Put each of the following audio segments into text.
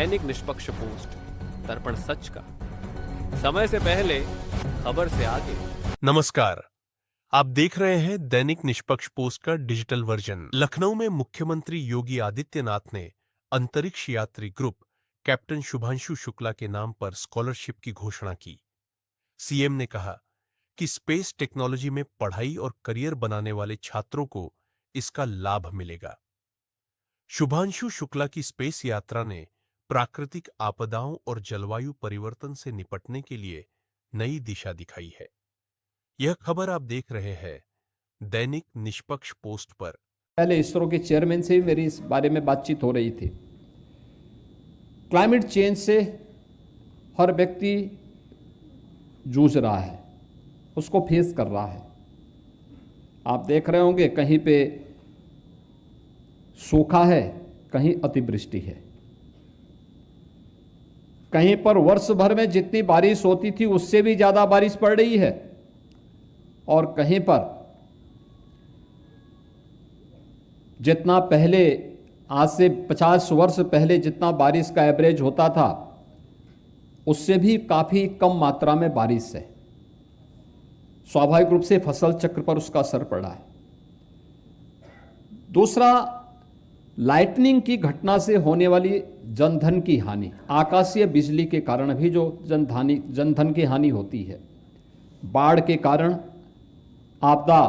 दैनिक निष्पक्ष पोस्ट, दर्पण सच का, समय से पहले, खबर से आगे। नमस्कार, आप देख रहे हैं दैनिक निष्पक्ष पोस्ट का डिजिटल वर्जन। लखनऊ में मुख्यमंत्री योगी आदित्यनाथ ने अंतरिक्ष यात्री ग्रुप कैप्टन शुभांशु शुक्ला के नाम पर स्कॉलरशिप की घोषणा की। सीएम ने कहा कि स्पेस टेक्नोलॉजी में पढ़ाई और करियर बनाने वाले छात्रों को इसका लाभ मिलेगा। शुभांशु शुक्ला की स्पेस यात्रा ने प्राकृतिक आपदाओं और जलवायु परिवर्तन से निपटने के लिए नई दिशा दिखाई है। यह खबर आप देख रहे हैं दैनिक निष्पक्ष पोस्ट पर। पहले इसरो के चेयरमैन से भी मेरी इस बारे में बातचीत हो रही थी। क्लाइमेट चेंज से हर व्यक्ति जूझ रहा है, उसको फेस कर रहा है। आप देख रहे होंगे कहीं पे सूखा है, कहीं अतिवृष्टि है, कहीं पर वर्ष भर में जितनी बारिश होती थी उससे भी ज्यादा बारिश पड़ रही है, और कहीं पर जितना पहले, आज से 50 वर्ष पहले जितना बारिश का एवरेज होता था उससे भी काफी कम मात्रा में बारिश है। स्वाभाविक रूप से फसल चक्र पर उसका असर पड़ा है। दूसरा, लाइटनिंग की घटना से होने वाली जनधन की हानि, आकाशीय बिजली के कारण भी जो जनधन की हानि होती है, बाढ़ के कारण, आपदा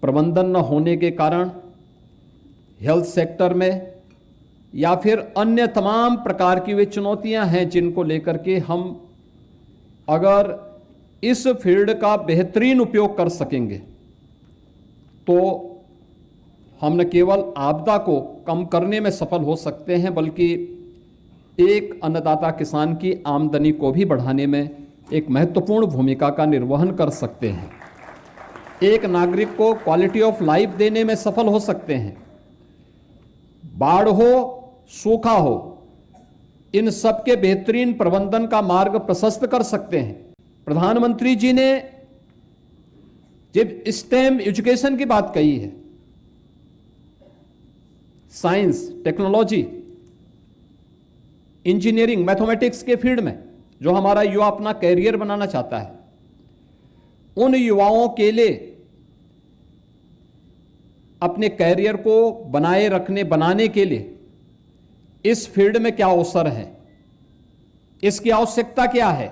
प्रबंधन न होने के कारण, हेल्थ सेक्टर में, या फिर अन्य तमाम प्रकार की वे चुनौतियां हैं जिनको लेकर के हम अगर इस फील्ड का बेहतरीन उपयोग कर सकेंगे तो हम न केवल आपदा को कम करने में सफल हो सकते हैं बल्कि एक अन्नदाता किसान की आमदनी को भी बढ़ाने में एक महत्वपूर्ण भूमिका का निर्वहन कर सकते हैं। एक नागरिक को क्वालिटी ऑफ लाइफ देने में सफल हो सकते हैं। बाढ़ हो, सूखा हो, इन सब के बेहतरीन प्रबंधन का मार्ग प्रशस्त कर सकते हैं। प्रधानमंत्री जी ने जब स्टेम एजुकेशन की बात कही है, साइंस, टेक्नोलॉजी, इंजीनियरिंग, मैथमेटिक्स के फील्ड में जो हमारा युवा अपना कैरियर बनाना चाहता है, उन युवाओं के लिए अपने कैरियर को बनाने के लिए इस फील्ड में क्या अवसर है, इसकी आवश्यकता क्या है,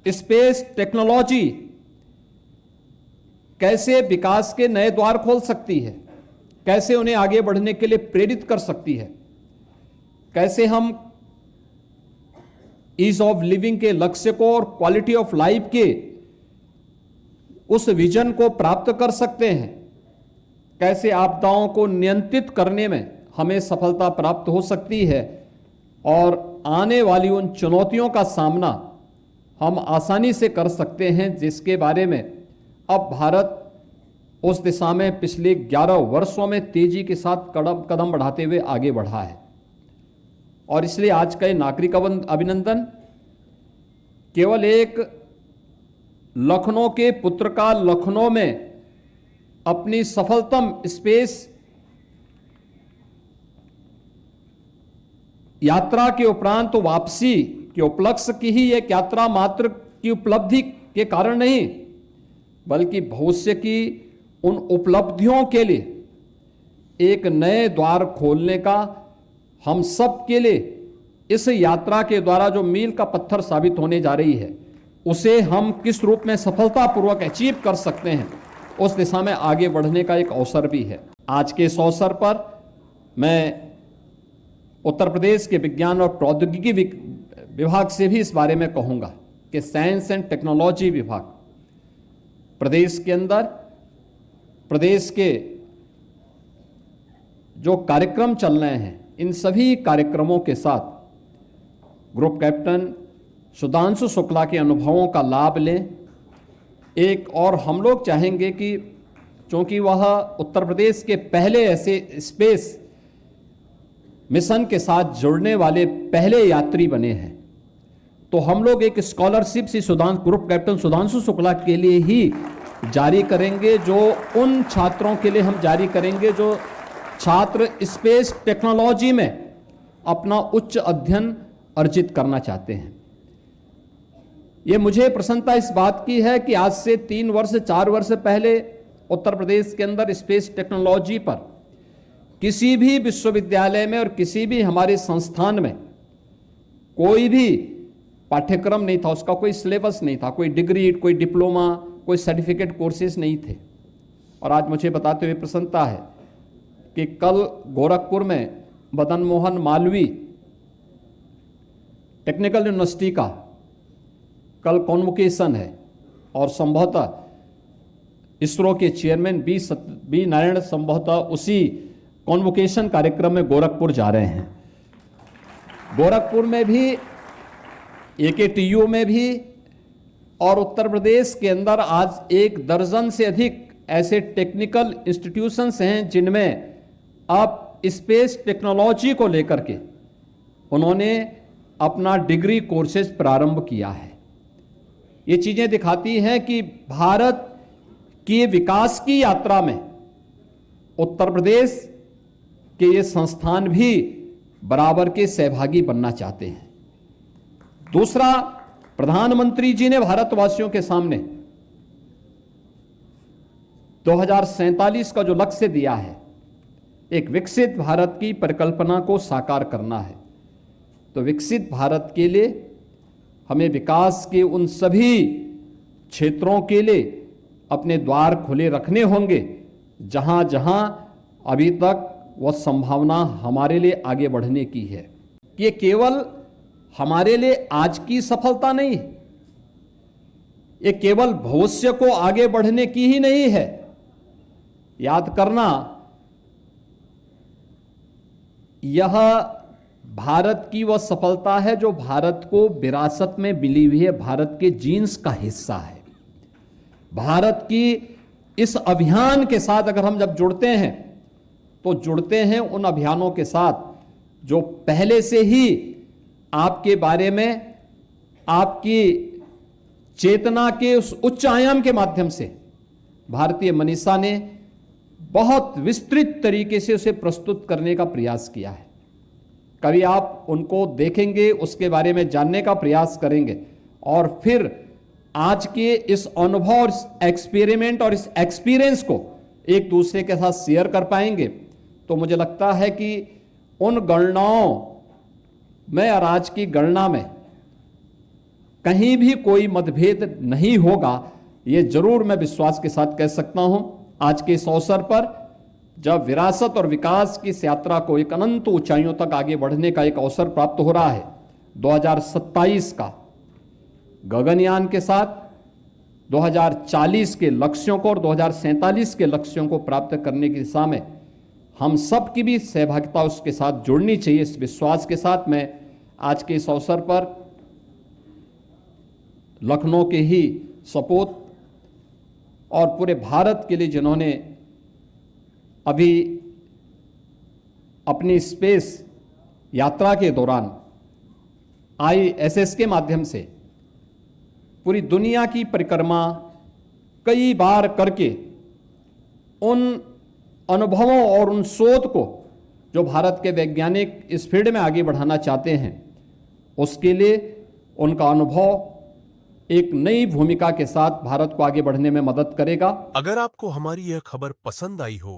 स्पेस टेक्नोलॉजी कैसे विकास के नए द्वार खोल सकती है, कैसे उन्हें आगे बढ़ने के लिए प्रेरित कर सकती है, कैसे हम ईज ऑफ लिविंग के लक्ष्य को और क्वालिटी ऑफ लाइफ के उस विजन को प्राप्त कर सकते हैं, कैसे आपदाओं को नियंत्रित करने में हमें सफलता प्राप्त हो सकती है और आने वाली उन चुनौतियों का सामना हम आसानी से कर सकते हैं, जिसके बारे में अब भारत उस दिशा में पिछले 11 वर्षों में तेजी के साथ कदम बढ़ाते हुए आगे बढ़ा है। और इसलिए आज का ये नागरिक अभिनंदन केवल एक लखनऊ के पुत्र का लखनऊ में अपनी सफलतम स्पेस यात्रा के उपरांत तो वापसी के उपलक्ष्य की ही एक यात्रा मात्र की उपलब्धि के कारण नहीं, बल्कि भविष्य की उन उपलब्धियों के लिए एक नए द्वार खोलने का हम सब के लिए इस यात्रा के द्वारा जो मील का पत्थर साबित होने जा रही है, उसे हम किस रूप में सफलतापूर्वक अचीव कर सकते हैं, उस दिशा में आगे बढ़ने का एक अवसर भी है। आज के इस अवसर पर मैं उत्तर प्रदेश के विज्ञान और प्रौद्योगिकी विभाग से भी इस बारे में कहूंगा कि साइंस एंड टेक्नोलॉजी विभाग प्रदेश के अंदर, प्रदेश के जो कार्यक्रम चल रहे हैं, इन सभी कार्यक्रमों के साथ ग्रुप कैप्टन शुभांशु शुक्ला के अनुभवों का लाभ लें। एक और हम लोग चाहेंगे कि चूंकि वह उत्तर प्रदेश के पहले ऐसे स्पेस मिशन के साथ जुड़ने वाले पहले यात्री बने हैं, तो हम लोग एक स्कॉलरशिप से ग्रुप कैप्टन शुभांशु शुक्ला के लिए ही जारी करेंगे, जो उन छात्रों के लिए हम जारी करेंगे जो छात्र स्पेस टेक्नोलॉजी में अपना उच्च अध्ययन अर्जित करना चाहते हैं। ये मुझे प्रसन्नता इस बात की है कि आज से 3 वर्ष 4 वर्ष पहले उत्तर प्रदेश के अंदर स्पेस टेक्नोलॉजी पर किसी भी विश्वविद्यालय में और किसी भी हमारे संस्थान में कोई भी पाठ्यक्रम नहीं था, उसका कोई सिलेबस नहीं था, कोई डिग्री, कोई डिप्लोमा, कोई सर्टिफिकेट कोर्सेज नहीं थे। और आज मुझे बताते हुए प्रसन्नता है कि कल गोरखपुर में मदन मोहन मालवीय टेक्निकल यूनिवर्सिटी का कल कॉन्वोकेशन है और संभवतः इसरो के चेयरमैन बी नारायण संभवतः उसी कॉन्वोकेशन कार्यक्रम में गोरखपुर जा रहे हैं। गोरखपुर में भी, AKTU में भी और उत्तर प्रदेश के अंदर आज 1 दर्जन से अधिक ऐसे टेक्निकल इंस्टीट्यूशंस हैं जिनमें अब स्पेस टेक्नोलॉजी को लेकर के उन्होंने अपना डिग्री कोर्सेज प्रारंभ किया है। ये चीजें दिखाती हैं कि भारत की विकास की यात्रा में उत्तर प्रदेश के ये संस्थान भी बराबर के सहभागी बनना चाहते हैं। दूसरा, प्रधानमंत्री जी ने भारतवासियों के सामने 2047 का जो लक्ष्य दिया है, एक विकसित भारत की परिकल्पना को साकार करना है। तो विकसित भारत के लिए हमें विकास के उन सभी क्षेत्रों के लिए अपने द्वार खुले रखने होंगे जहां जहां अभी तक वह संभावना हमारे लिए आगे बढ़ने की है। ये केवल हमारे लिए आज की सफलता नहीं है, ये केवल भविष्य को आगे बढ़ने की ही नहीं है। याद करना, यह भारत की वह सफलता है जो भारत को विरासत में मिली हुई है, भारत के जीन्स का हिस्सा है। भारत की इस अभियान के साथ अगर हम जब जुड़ते हैं तो जुड़ते हैं उन अभियानों के साथ जो पहले से ही आपके बारे में, आपकी चेतना के उस उच्च आयाम के माध्यम से भारतीय मनीषा ने बहुत विस्तृत तरीके से उसे प्रस्तुत करने का प्रयास किया है। कभी आप उनको देखेंगे, उसके बारे में जानने का प्रयास करेंगे और फिर आज के इस अनुभव और इस एक्सपेरिमेंट और इस एक्सपीरियंस को एक दूसरे के साथ शेयर कर पाएंगे तो मुझे लगता है कि उन गणनाओं में और आज की गणना में कहीं भी कोई मतभेद नहीं होगा, ये जरूर मैं विश्वास के साथ कह सकता हूं। आज के इस अवसर पर जब विरासत और विकास की इस यात्रा को एक अनंत ऊंचाइयों तक आगे बढ़ने का एक अवसर प्राप्त हो रहा है, 2027 का गगनयान के साथ 2040 के लक्ष्यों को और 2047 के लक्ष्यों को प्राप्त करने की दिशा में हम सब की भी सहभागिता उसके साथ जुड़नी चाहिए। इस विश्वास के साथ मैं आज के इस अवसर पर लखनऊ के ही सपूत और पूरे भारत के लिए जिन्होंने अभी अपनी स्पेस यात्रा के दौरान ISS के माध्यम से पूरी दुनिया की परिक्रमा कई बार करके उन अनुभवों और उन शोध को जो भारत के वैज्ञानिक इस फील्ड में आगे बढ़ाना चाहते हैं, उसके लिए उनका अनुभव एक नई भूमिका के साथ भारत को आगे बढ़ने में मदद करेगा। अगर आपको हमारी यह खबर पसंद आई हो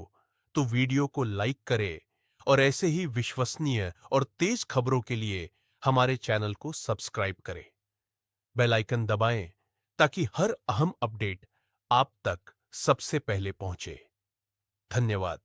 तो वीडियो को लाइक करें और ऐसे ही विश्वसनीय और तेज खबरों के लिए हमारे चैनल को सब्सक्राइब करें। बेल आइकन दबाएं ताकि हर अहम अपडेट आप तक सबसे पहले पहुंचे। धन्यवाद।